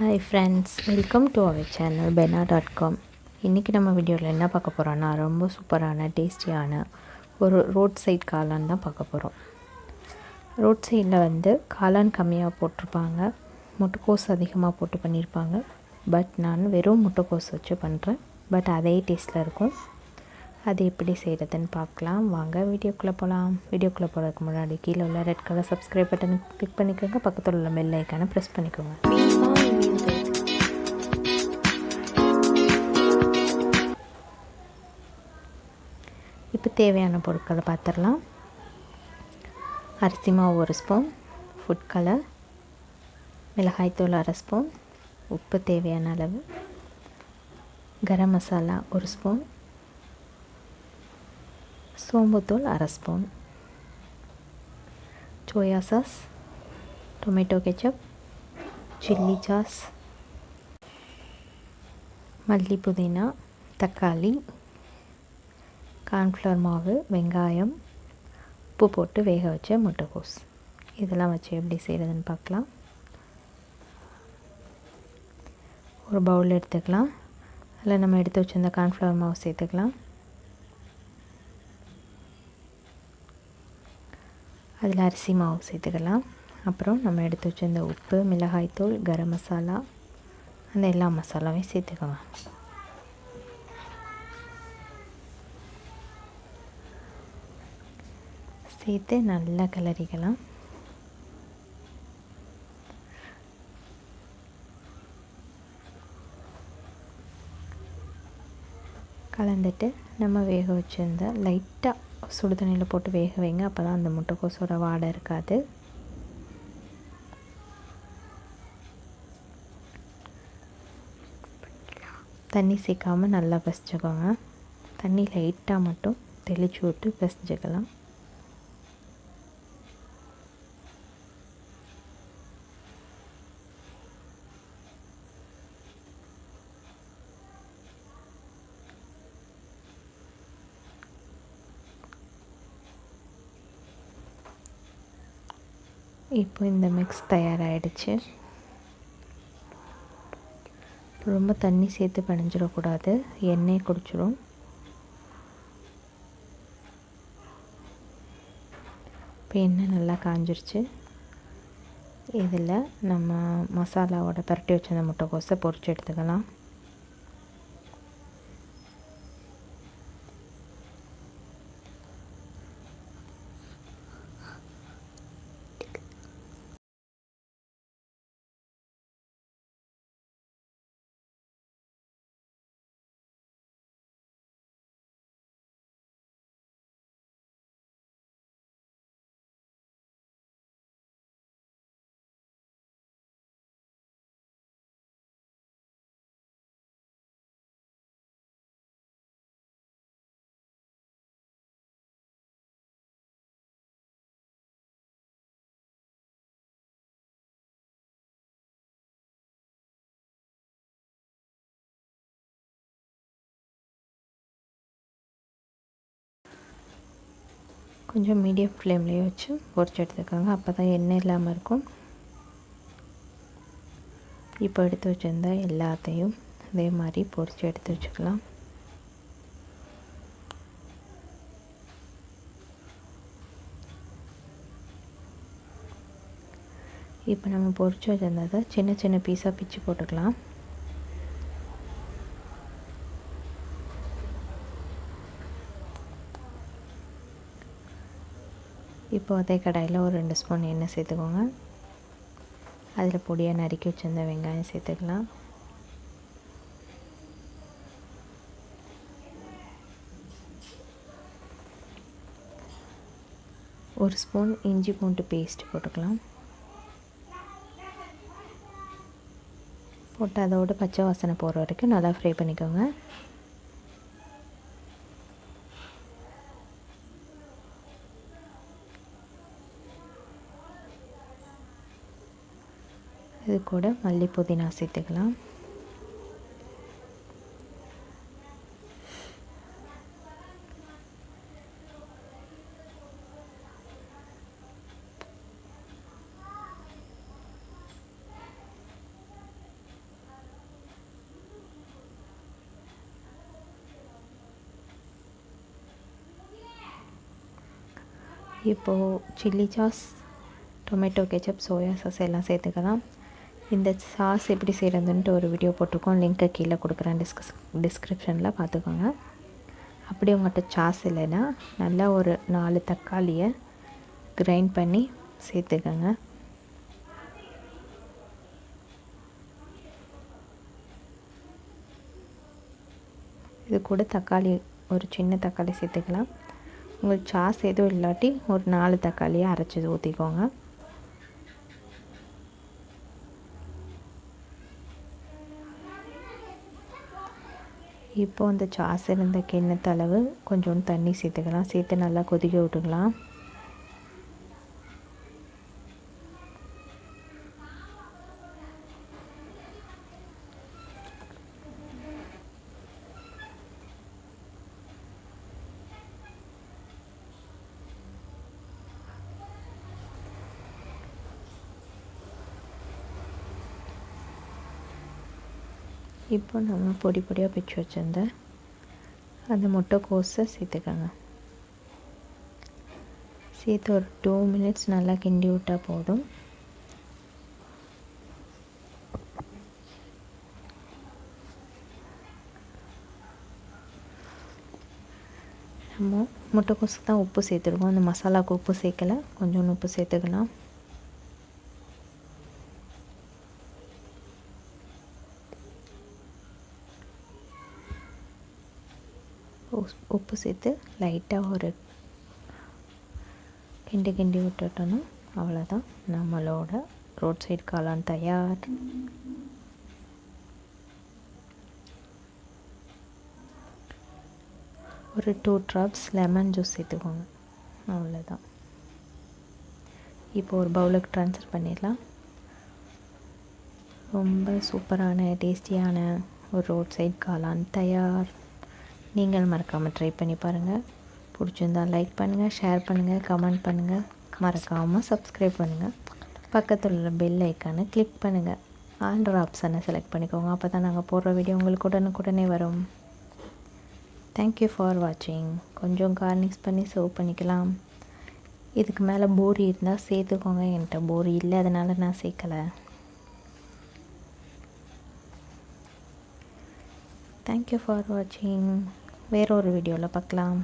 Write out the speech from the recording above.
Hi friends, welcome to our channel Bena.com. இன்றைக்கி நம்ம வீடியோவில் என்ன பார்க்க போகிறோன்னா, ரொம்ப சூப்பரான டேஸ்டியான ஒரு ரோட் சைட் காளான் தான் பார்க்க போகிறோம். ரோட் சைடில் காளான் கம்மியாக போட்டிருப்பாங்க, முட்டைக்கோஸ் அதிகமாக போட்டு பண்ணியிருப்பாங்க. பட் நான் வெறும் முட்டைக்கோஸ் வச்சு பண்ணுறேன். பட் அதே டேஸ்ட்டில் இருக்கும். அது எப்படி செய்கிறதுன்னு பார்க்கலாம். வாங்க வீடியோக்குள்ளே போகலாம். வீடியோக்குள்ளே போகிறதுக்கு முன்னாடி கீழே உள்ள ரெட் கலர் சப்ஸ்கிரைப் பட்டனை கிளிக் பண்ணிக்கோங்க. பக்கத்தில் உள்ள பெல் ஐக்கானை ப்ரெஸ் பண்ணிக்கோங்க. இப்போ தேவையான பொருட்களை பார்த்துடலாம். அரிசி மாவு 1 ஸ்பூன், ஃபுட் கலர், மிளகாய்த்தூள் 1/2 ஸ்பூன், உப்பு தேவையான அளவு, கரம் மசாலா 1 ஸ்பூன், சோம்புத்தூள் 1/2 spoon, soya sauce, tomato ketchup, chilli sauce, மல்லி புதினா, தக்காளி, கார்ன்ஃப்ளவர் மாவு, வெங்காயம், உப்பு போட்டு வேக வச்ச முட்டைக்கோஸ். இதெல்லாம் வச்சு எப்படி செய்கிறதுன்னு பார்க்கலாம். ஒரு பவுல் எடுத்துக்கலாம். அதில் நம்ம எடுத்து வச்சுருந்த கார்ன்ஃப்ளவர் மாவு சேர்த்துக்கலாம். அதில் அரிசி மாவு சேர்த்துக்கலாம். அப்புறம் நம்ம எடுத்து வச்சுருந்த உப்பு, மிளகாய்த்தூள், கரம் மசாலா, அந்த எல்லா மசாலாவையும் சேர்த்துக்கலாம். சேர்த்து நல்லா கிளறிக்கலாம். கலந்துட்டு நம்ம வேக வச்சுருந்த லைட்டாக சுடு தண்ணியில் போட்டு வேக வைங்க. அப்போ தான் அந்த முட்டைக்கோஸோட வாடை இருக்காது. தண்ணி சேர்க்காமல் நல்லா பிசைஞ்சுக்கோங்க. தண்ணி லைட்டாக மட்டும் தெளித்து விட்டு பிசைஞ்சுக்கலாம். இப்போ இந்த மிக்ஸ் தயாராகிடுச்சு. ரொம்ப தண்ணி சேர்த்து பிணைஞ்சிடக்கூடாது, எண்ணெய் குடிச்சிடும். இப்போ எண்ணெய் நல்லா காஞ்சிருச்சு. இதில் நம்ம மசாலாவோட பரட்டி வச்சிருந்த முட்டைக்கோஸை பொரிச்சு எடுத்துக்கலாம். கொஞ்சம் மீடியம் ஃப்ளேம்லேயே வச்சு பொரிச்சு எடுத்துக்கோங்க. அப்போ தான் எண்ணெய் இல்லாமல் இருக்கும். இப்போ எடுத்து வச்சுருந்தா எல்லாத்தையும் அதே மாதிரி பொரிச்சு எடுத்து வச்சுக்கலாம். இப்போ நம்ம பொரிச்சு வச்சுருந்ததை சின்ன சின்ன பீஸாக பிச்சு போட்டுக்கலாம். இப்போ அதே கடாயில் ஒரு 2 ஸ்பூன் எண்ணெய் சேர்த்துக்கோங்க. அதில் பொடியாக நறுக்கி வச்சுருந்த வெங்காயம் சேர்த்துக்கலாம். ஒரு ஸ்பூன் இஞ்சி பூண்டு பேஸ்ட் போட்டுக்கலாம். போட்டு அதோட பச்சை வாசனை போகிற வரைக்கும் நல்லா ஃப்ரை பண்ணிக்கோங்க. இது கூட மல்லி புதினா சேர்த்துக்கலாம். இப்போது chilli sauce, tomato ketchup, soya sauce எல்லாம் சேர்த்துக்கலாம். இந்த சாஸ் எப்படி செய்கிறதுன்ட்டு ஒரு வீடியோ போட்டிருக்கோம், லிங்க்கை கீழே கொடுக்குறேன், டிஸ்கிரிப்ஷனில் பார்த்துக்கோங்க. அப்படி உங்கள்கிட்ட சாஸ் இல்லைன்னா நல்லா ஒரு 4 தக்காளியை கிரைண்ட் பண்ணி சேர்த்துக்கோங்க. இது கூட தக்காளி, ஒரு சின்ன தக்காளி சேர்த்துக்கலாம். உங்களுக்கு சாஸ் எதுவும் இல்லாட்டி ஒரு 4 தக்காளியை அரைச்சி ஊற்றிக்கோங்க. இப்போ அந்த சாஸ் இருந்த கிண்ணத்தளவு கொஞ்சோண்டு தண்ணி சேர்த்துக்கலாம். சேர்த்து நல்லா கொதிக்க விட்டுக்கலாம். இப்போ நம்ம பொடி பொடியாக பிச்சு வச்சுருந்த அந்த முட்டைக்கோஸை சேர்த்துக்கோங்க. சேர்த்து ஒரு 2 மினிட்ஸ் நல்லா கிண்டி விட்டால் போதும். நம்ம முட்டைக்கோஸுக்கு தான் உப்பு சேர்த்துருக்கோம், அந்த மசாலாவுக்கு உப்பு சேர்க்கலை, கொஞ்சோண்டு உப்பு சேர்த்துக்கலாம். உப்பு சேர்த்து லைட்டாக ஒரு கிண்டி விட்டுட்டோன்னா அவ்வளோதான், நம்மளோட ரோட் சைடு காளான் தயார். ஒரு 2 ட்ராப்ஸ் லெமன் ஜூஸ் சேர்த்துக்கோங்க, அவ்வளோதான். இப்போ ஒரு பவுலுக்கு ட்ரான்ஸ்ஃபர் பண்ணிடலாம். ரொம்ப சூப்பரான டேஸ்டியான ஒரு ரோட் சைடு காளான் தயார். நீங்கள் மறக்காமல் ட்ரை பண்ணி பாருங்கள். பிடிச்சிருந்தால் லைக் பண்ணுங்கள், ஷேர் பண்ணுங்கள், கமெண்ட் பண்ணுங்கள். மறக்காமல் சப்ஸ்கிரைப் பண்ணுங்கள். பக்கத்தில் உள்ள பெல் ஐக்கானை கிளிக் பண்ணுங்கள். ஆல்டர் ஆப்ஷனை செலக்ட் பண்ணிக்கோங்க. அப்போ தான் நாங்கள் போடுற வீடியோ உங்களுக்கு உடனுக்குடனே வரும். தேங்க்யூ ஃபார் வாட்சிங். கொஞ்சம் கார்னிஷ் பண்ணி சர்வ் பண்ணிக்கலாம். இதுக்கு மேலே போரி இருந்தால் சேர்த்துக்கோங்க. என்கிட்ட போரி இல்லை, அதனால் நான் சேர்க்கலை. தேங்க்யூ ஃபார் வாட்சிங். வேற ஒரு வீடியோவில் பார்க்கலாம்.